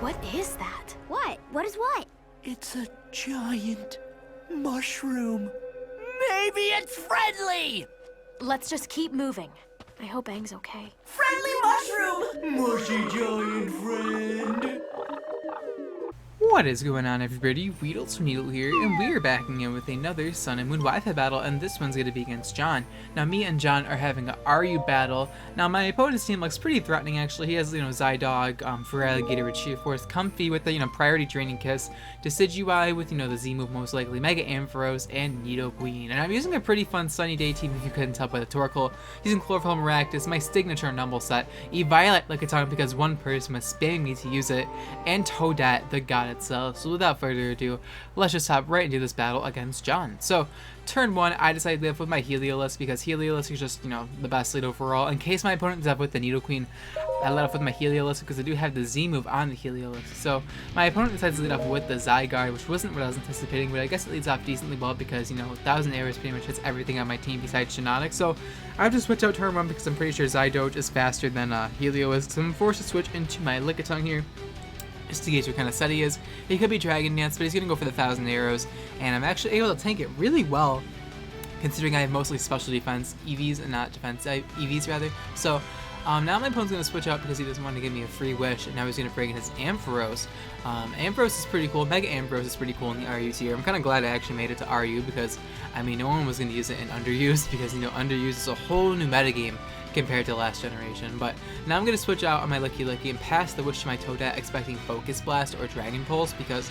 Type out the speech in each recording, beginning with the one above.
What is that? What? What is what? It's a giant mushroom. Maybe it's friendly! Let's just keep moving. I hope Aang's okay. Friendly mushroom! Mushy giant friend! What is going on, everybody? WeedleTwineedle here, and we are backing in with another Sun and Moon Wi-Fi battle, and this one's going to be against John. Now, me and John are having an RU battle. Now, my opponent's team looks pretty threatening, actually. He has, Zydog, for Alligator with Sheer Force, Comfy with the, Priority Draining Kiss, Decidueye with, the Z-move most likely, Mega Ampharos, and Nidoqueen. And I'm using a pretty fun Sunny Day team, if you couldn't tell by the Torkoal. Using Chlorophyll Maractus, my signature Numble set, Eviolite Lickitung because one person was spamming me to use it, and Toadette, the god itself. So without further ado, let's just hop right into this battle against John. So turn one, I decided to live with my Heliolisk because Heliolisk is just, the best lead overall. In case my opponent is up with the Nidoqueen, I led off with my Heliolisk because I do have the Z move on the Heliolisk. So my opponent decides to lead off with the Zygarde, which wasn't what I was anticipating, but I guess it leads off decently well because, 1,000 arrows pretty much hits everything on my team besides Shiinotic. So I have to switch out turn one because I'm pretty sure Zydoge is faster than Heliolisk. So I'm forced to switch into my Lickitung here, just to gauge what kind of set he is. He could be Dragon Dance, but he's going to go for the 1,000 arrows, and I'm actually able to tank it really well, considering I have mostly special defense EVs and not defense EVs rather. So now my opponent's going to switch out because he doesn't want to give me a free wish, and now he's going to bring in his Ampharos. Ampharos is pretty cool. Mega Ampharos is pretty cool in the RU tier. I'm kind of glad I actually made it to RU because, no one was going to use it in Underused because, Underused is a whole new metagame compared to last generation. But now I'm going to switch out on my Licky and pass the wish to my Toadette, expecting Focus Blast or Dragon Pulse because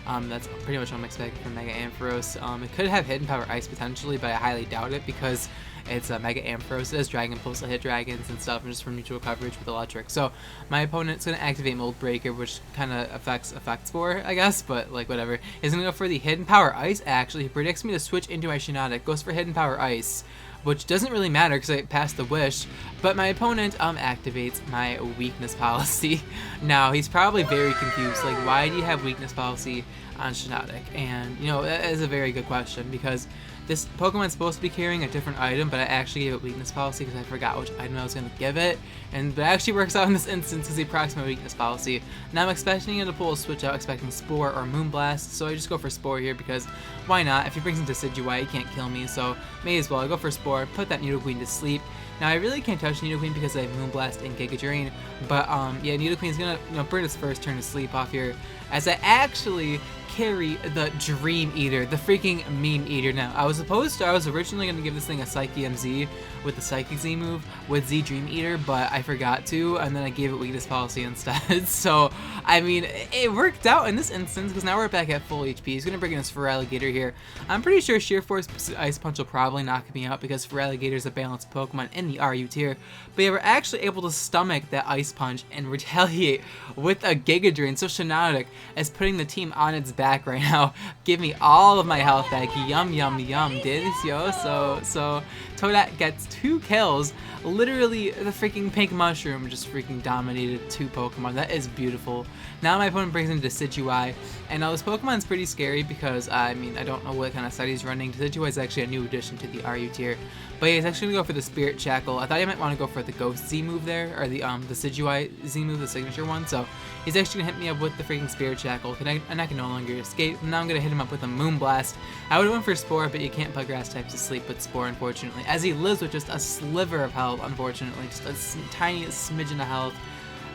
that's pretty much what I'm expecting from Mega Ampharos. It could have Hidden Power Ice potentially, but I highly doubt it because it's Mega Ampharos. It has Dragon Pulse to hit dragons and stuff, and just for neutral coverage with Electric. So my opponent's going to activate Mold Breaker, which kind of affects Effect Spore, I guess, but like whatever. He's going to go for the Hidden Power Ice, actually. He predicts me to switch into my Shiinotic, goes for Hidden Power Ice, which doesn't really matter because I passed the wish, but my opponent activates my weakness policy. Now, he's probably very confused, like, why do you have weakness policy on Shiinotic? And, that is a very good question, because this Pokemon's supposed to be carrying a different item, but I actually gave it weakness policy because I forgot which item I was going to give it, and it actually works out in this instance because he procs my weakness policy. Now I'm expecting him to pull a switch out, expecting Spore or Moonblast, so I just go for Spore here because why not? If he brings in Decidueye, he can't kill me, so may as well. I go for Spore, put that Nidoqueen to sleep. Now I really can't touch Nidoqueen because I have Moonblast and Giga Drain, but yeah, Nidoqueen's gonna burn his first turn to sleep off here, as I actually carry the Dream Eater, the freaking Meme Eater. Now, I was originally going to give this thing a Psyche MZ with the Psychic Z move with Z Dream Eater, but I forgot to, and then I gave it weakness policy instead. So, it worked out in this instance, because now we're back at full HP. He's going to bring in his Feraligatr here. I'm pretty sure Sheer Force Ice Punch will probably knock me out, because Feraligatr is a balanced Pokemon in the RU tier. But yeah, we're actually able to stomach that Ice Punch and retaliate with a Giga Drain. So Shiinotic is putting the team on its back right now. Give me all of my health back. Yum, yum, yum. Delicioso. So Toadette gets 2 kills. Literally, the freaking pink mushroom just freaking dominated 2 Pokemon. That is beautiful. Now my opponent brings in Decidueye, and now this Pokemon's pretty scary because, I don't know what kind of set he's running. Decidueye is actually a new addition to the RU tier, but he's actually going to go for the Spirit Shackle. I thought he might want to go for the Ghost Z move there, or the Decidueye Z move, the signature one, so he's actually going to hit me up with the freaking Spirit Shackle, and I can no longer escape. Now I'm going to hit him up with a Moonblast. I would have went for Spore, but you can't put grass types to sleep with Spore, unfortunately, as he lives with just a sliver of health, unfortunately, just a tiny smidgen of health.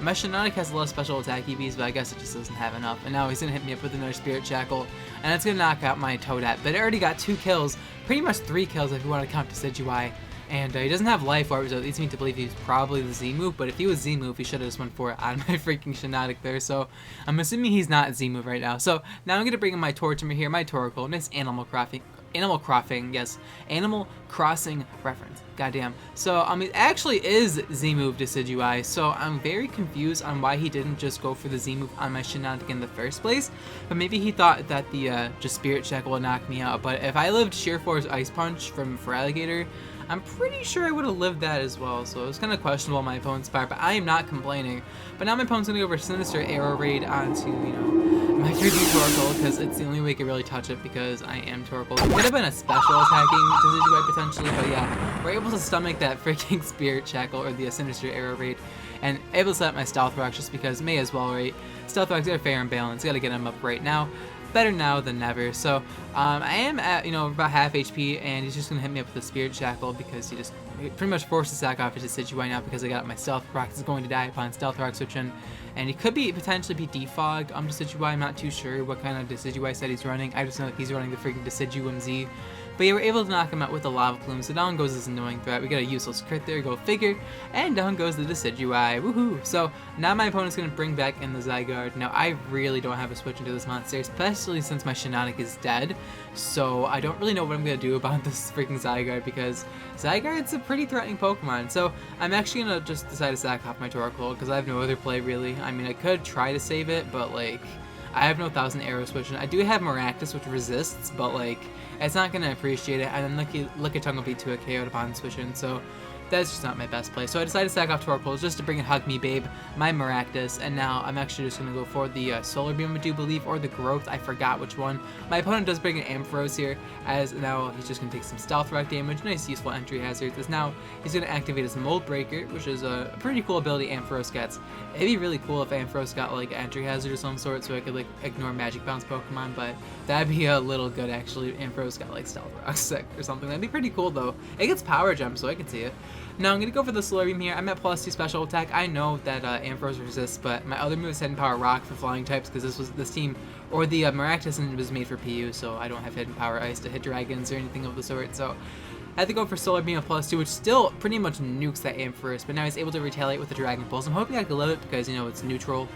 My Shiinotic has a lot of special attack EVs, but I guess it just doesn't have enough. And now he's going to hit me up with another Spirit Shackle, and it's going to knock out my Toadette. But it already got 2 kills, pretty much 3 kills if you want to count Decidueye. And he doesn't have Life Orb, so it leads me to believe he's probably the Z move. But if he was Z move, he should have just went for it on my freaking Shiinotic there. So I'm assuming he's not Z move right now. So now I'm going to bring in my Torchimer here, my Torkoal, nice Animal Crossing reference. Goddamn. So, it actually is Z-move Decidueye, so I'm very confused on why he didn't just go for the Z-move on my Shiinotic in the first place, but maybe he thought that the just Spirit Shackle would knock me out, but if I lived Sheer Force Ice Punch from Feraligatr, I'm pretty sure I would have lived that as well, so it was kind of questionable on my opponent's part, but I am not complaining. But now my opponent's going to go for Sinister Arrow Raid onto, my 3D Torkoal, because it's the only way I can really touch it, because I am Torkoal. It could have been a special attacking Decidueye potentially, but yeah, we're able to stomach that freaking Spirit Shackle, or the Sinister Arrow Raid. and able to set up my stealth rocks just because may as well, right? Stealth rocks are fair and balanced. Gotta get them up right now. Better now than never. So I am at, you know, about half HP, and he's just gonna hit me up with the Spirit Shackle because he pretty much forced the sack off his Decidueye now because I got my Stealth Rock is going to die upon Stealth Rock switching, and he could potentially be defog Decidueye. I'm not too sure what kind of Decidueye set he's running. I just know that he's running the freaking Decidueye. But yeah, we're able to knock him out with the Lava Plume, so down goes this annoying threat. We got a useless crit there, go figure, and down goes the Decidueye, woohoo! So now my opponent's going to bring back in the Zygarde. Now I really don't have a switch into this monster, especially since my Shiinotic is dead, so I don't really know what I'm going to do about this freaking Zygarde, because Zygarde's a pretty threatening Pokemon. So I'm actually going to just decide to sack off my Torkoal, because I have no other play really. I mean, I could try to save it, but like, I have no 1000 arrow switching. I do have Maractus, which resists, but like, it's not going to appreciate it, and then Lickitung will be to a KO upon switching, so that's just not my best play. So I decided to sack off Torkoal just to bring in Hug Me Babe, my Maractus, and now I'm actually just going to go for the Solar Beam, I do believe, or the Growth, I forgot which one. My opponent does bring in Ampharos here, as now he's just going to take some Stealth Rock damage, nice useful entry hazards, as now he's going to activate his Mold Breaker, which is a pretty cool ability Ampharos gets. It'd be really cool if Ampharos got like entry hazard of some sort, so I could like ignore Magic Bounce Pokemon, but that'd be a little good actually. Ampharos got like Stealth Rock sick or something. That'd be pretty cool though. It gets Power Gem, so I can see it. Now I'm going to go for the Solar Beam here. I'm at +2 special attack. I know that Ampharos resists, but my other move is Hidden Power Rock for flying types because this team, or the Maractus was made for PU, so I don't have Hidden Power Ice to hit dragons or anything of the sort, so I had to go for Solar Beam at +2, which still pretty much nukes that Ampharos, but now he's able to retaliate with the Dragon Pulse. I'm hoping I can live it because, you know, it's neutral,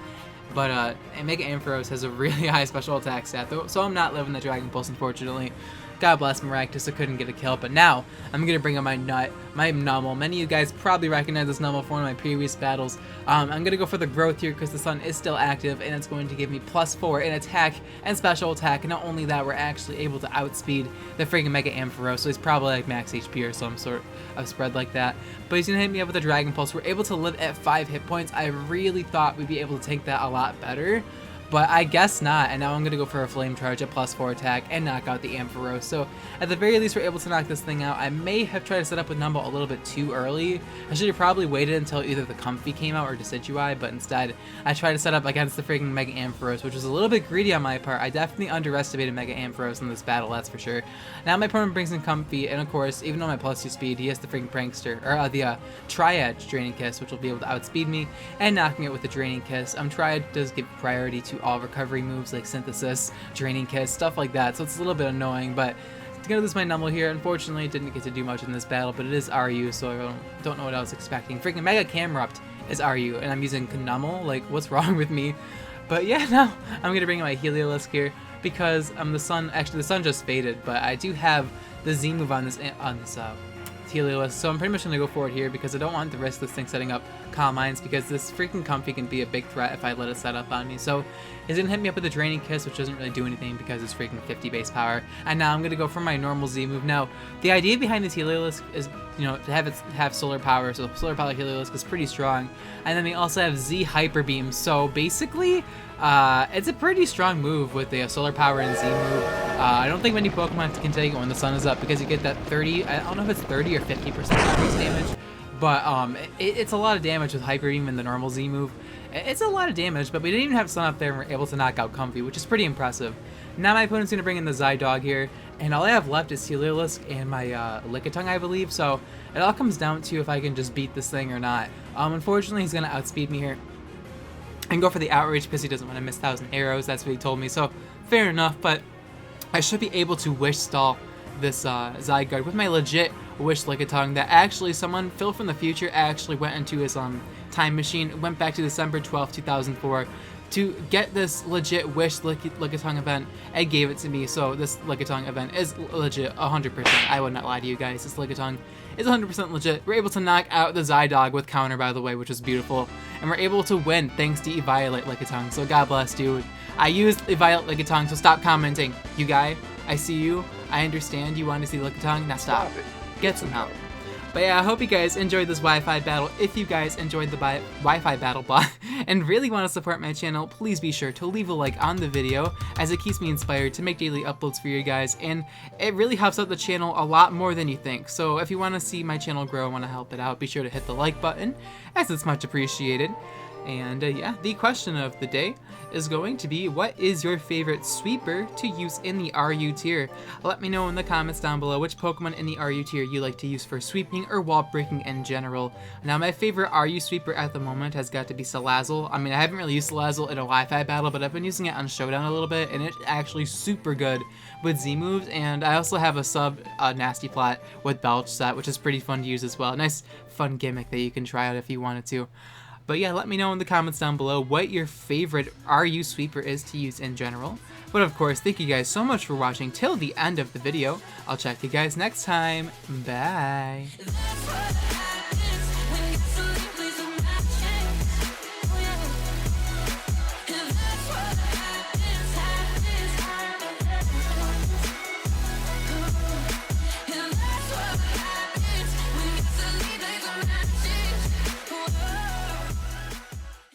but Mega Ampharos has a really high special attack stat, though, so I'm not living the Dragon Pulse, unfortunately. God bless Maractus, I couldn't get a kill, but now I'm going to bring up my Numel. Many of you guys probably recognize this Numel from one of my previous battles. I'm going to go for the Growth here because the sun is still active, and it's going to give me +4 in attack and special attack, and not only that, we're actually able to outspeed the freaking Mega Ampharos, so he's probably like max HP or some sort of spread like that. But he's going to hit me up with a Dragon Pulse. We're able to live at 5 hit points. I really thought we'd be able to take that a lot better, but I guess not, and now I'm going to go for a Flame Charge at +4 attack and knock out the Ampharos. So at the very least, we're able to knock this thing out. I may have tried to set up with Numble a little bit too early. I should have probably waited until either the Comfey came out or Decidueye, but instead I tried to set up against the freaking Mega Ampharos, which was a little bit greedy on my part. I definitely underestimated Mega Ampharos in this battle, that's for sure. Now my opponent brings in Comfey, and of course, even though my +2 speed, he has the freaking Prankster, or the Triad Draining Kiss, which will be able to outspeed me, and knocking it with the Draining Kiss. Triad does give priority to all recovery moves like Synthesis, Draining Kiss, stuff like that, so it's a little bit annoying, but to get this my Numble here, unfortunately didn't get to do much in this battle, but it is RU, so I don't know what I was expecting. Freaking Mega Camerupt is RU, and I'm using Numble, like what's wrong with me? But yeah, now I'm gonna bring in my Heliolisk here because the sun just faded, but I do have the Z move on this Heliolisk, so I'm pretty much going to go for it here because I don't want to risk this thing setting up Calm Minds because this freaking Comfey can be a big threat if I let it set up on me. So he's going to hit me up with a Draining Kiss, which doesn't really do anything because it's freaking 50 base power. And now I'm going to go for my normal Z move. Now, the idea behind this Heliolisk is, you know, to have solar power, so solar power Heliolisk is pretty strong. And then we also have Z Hyper Beam, so basically it's a pretty strong move with the solar power and Z move. I don't think many Pokemon can take it when the sun is up because you get that 30, I don't know if it's 30 or 50% increase damage, but it's a lot of damage with Hyper Beam and the normal Z move. It's a lot of damage, but we didn't even have sun up there and we're able to knock out Comfey, which is pretty impressive. Now my opponent's going to bring in the Zydog here, and all I have left is Heliolisk and my Lickitung, I believe, so it all comes down to if I can just beat this thing or not. Unfortunately, he's going to outspeed me here and go for the Outrage because he doesn't want to miss 1000 arrows, that's what he told me, so fair enough, but I should be able to Wish Stall this Zygarde with my legit Wish Lickitung that actually someone, Phil from the future, actually went into his time machine, went back to December 12th, 2004 to get this legit Wish Lickitung event and gave it to me, so this Lickitung event is legit 100%. I would not lie to you guys, this Lickitung is 100% legit. We're able to knock out the Zydog with counter, by the way, which is beautiful, and we're able to win thanks to Eviolate Lickitung, so God bless, dude. I used Eviolate Lickitung, so stop commenting. You guy, I see you, I understand you want to see Lickitung, now stop. Get some help. But yeah, I hope you guys enjoyed this Wi-Fi battle. If you guys enjoyed the Wi-Fi battle bot and really want to support my channel, please be sure to leave a like on the video, as it keeps me inspired to make daily uploads for you guys, and it really helps out the channel a lot more than you think. So if you want to see my channel grow and want to help it out, be sure to hit the like button, as it's much appreciated. And yeah, the question of the day is going to be, what is your favorite sweeper to use in the RU tier? Let me know in the comments down below which Pokemon in the RU tier you like to use for sweeping or wall breaking in general. Now, my favorite RU sweeper at the moment has got to be Salazzle. I mean, I haven't really used Salazzle in a Wi-Fi battle, but I've been using it on Showdown a little bit, and it's actually super good with Z moves. And I also have a sub Nasty Plot with Belch set, which is pretty fun to use as well. Nice fun gimmick that you can try out if you wanted to. But yeah, let me know in the comments down below what your favorite RU sweeper is to use in general. But of course, thank you guys so much for watching till the end of the video. I'll check you guys next time. Bye!